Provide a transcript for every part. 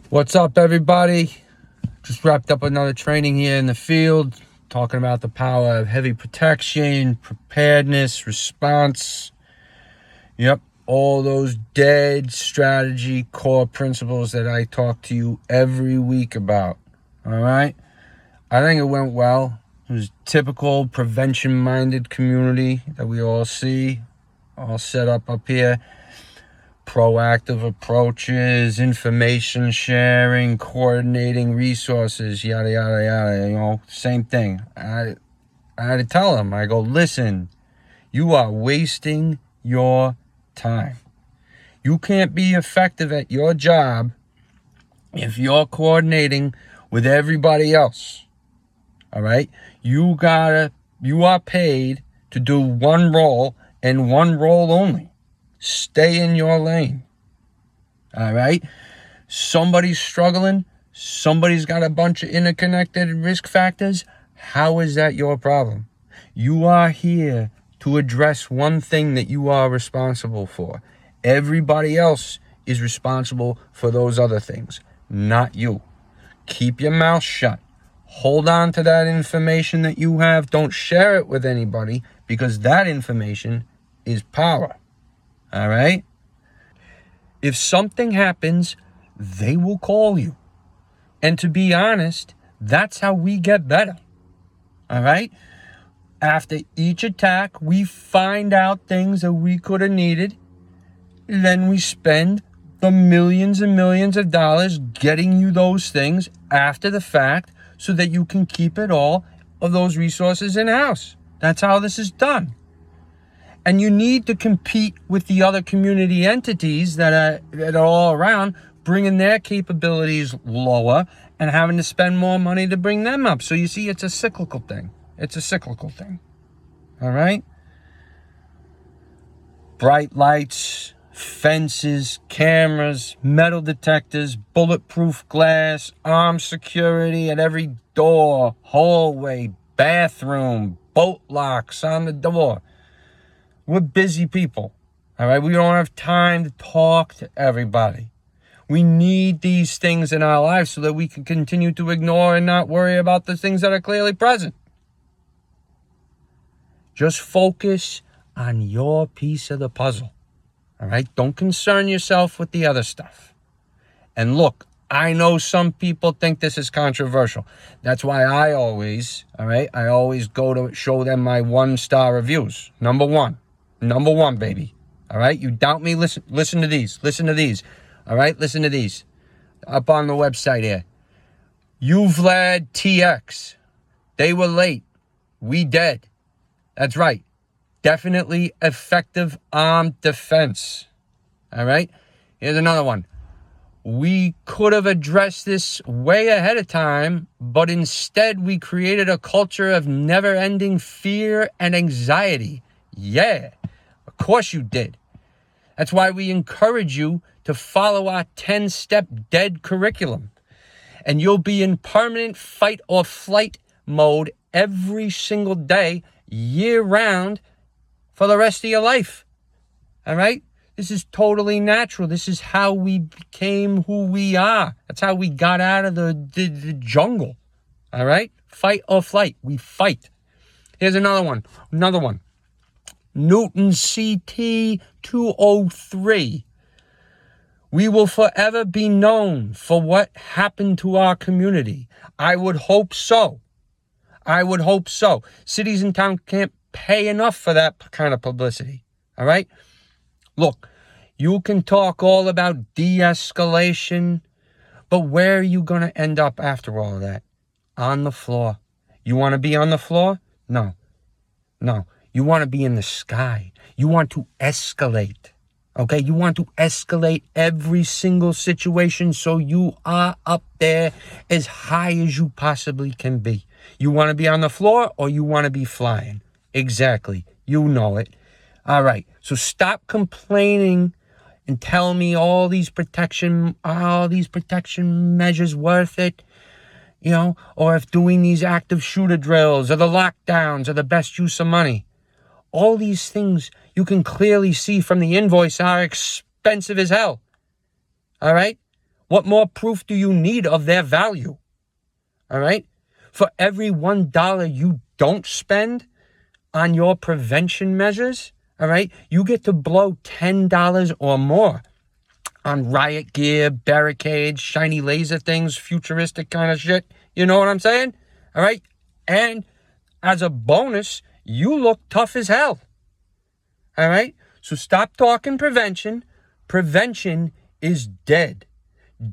What's up, everybody? Just wrapped up another training here in the field, talking about the power of heavy protection, preparedness, response. Yep, all those D.E.A.D strategy core principles that I talk to you every week about. All right? I think it went well. It was typical prevention-minded community that we all see, all set up here. Proactive approaches, information sharing, coordinating resources, yada, yada, yada, same thing. I had to tell them, I go, listen, you are wasting your time. You can't be effective at your job if you're coordinating with everybody else. All right? You are paid to do one role and one role only. Stay in your lane. All right? Somebody's struggling. Somebody's got a bunch of interconnected risk factors. How is that your problem? You are here to address one thing that you are responsible for. Everybody else is responsible for those other things, not you. Keep your mouth shut. Hold on to that information that you have. Don't share it with anybody, because that information is power. All right? If something happens, they will call you. And to be honest, that's how we get better. All right? After each attack, we find out things that we could have needed. Then we spend the millions and millions of dollars getting you those things after the fact so that you can keep it all of those resources in-house. That's how this is done. And you need to compete with the other community entities that are all around, bringing their capabilities lower and having to spend more money to bring them up. So you see, it's a cyclical thing. All right? Bright lights, fences, cameras, metal detectors, bulletproof glass, armed security at every door, hallway, bathroom, bolt locks on the door. We're busy people, all right? We don't have time to talk to everybody. We need these things in our lives so that we can continue to ignore and not worry about the things that are clearly present. Just focus on your piece of the puzzle, all right? Don't concern yourself with the other stuff. And look, I know some people think this is controversial. That's why I always go to show them my 1-star reviews. Number one, baby. All right? You doubt me? Listen to these. All right? Listen to these. Up on the website here. Vlad TX. They were late. We dead. That's right. Definitely effective armed defense. All right? Here's another one. We could have addressed this way ahead of time, but instead we created a culture of never-ending fear and anxiety. Yeah. Of course you did. That's why we encourage you to follow our 10-step D.E.A.D curriculum. And you'll be in permanent fight or flight mode every single day, year-round, for the rest of your life. All right? This is totally natural. This is how we became who we are. That's how we got out of the jungle. All right? Fight or flight. We fight. Here's another one. Newton CT 203. We will forever be known for what happened to our community. I would hope so. Cities and towns can't pay enough for that kind of publicity. All right? Look, you can talk all about de-escalation, but where are you going to end up after all of that? On the floor. You want to be on the floor? No. You want to be in the sky. You want to escalate. Okay? You want to escalate every single situation so you are up there as high as you possibly can be. You want to be on the floor or you want to be flying? Exactly. You know it. All right. So stop complaining and tell me all these protection measures worth it. Or if doing these active shooter drills or the lockdowns are the best use of money. All these things you can clearly see from the invoice are expensive as hell. All right? What more proof do you need of their value? All right? For every $1 you don't spend on your prevention measures, all right, you get to blow $10 or more on riot gear, barricades, shiny laser things, futuristic kind of shit. You know what I'm saying? All right? And as a bonus, you look tough as hell. All right? So stop talking prevention. Prevention is dead.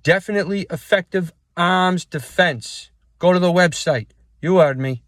Definitely effective arms defense. Go to the website. You heard me.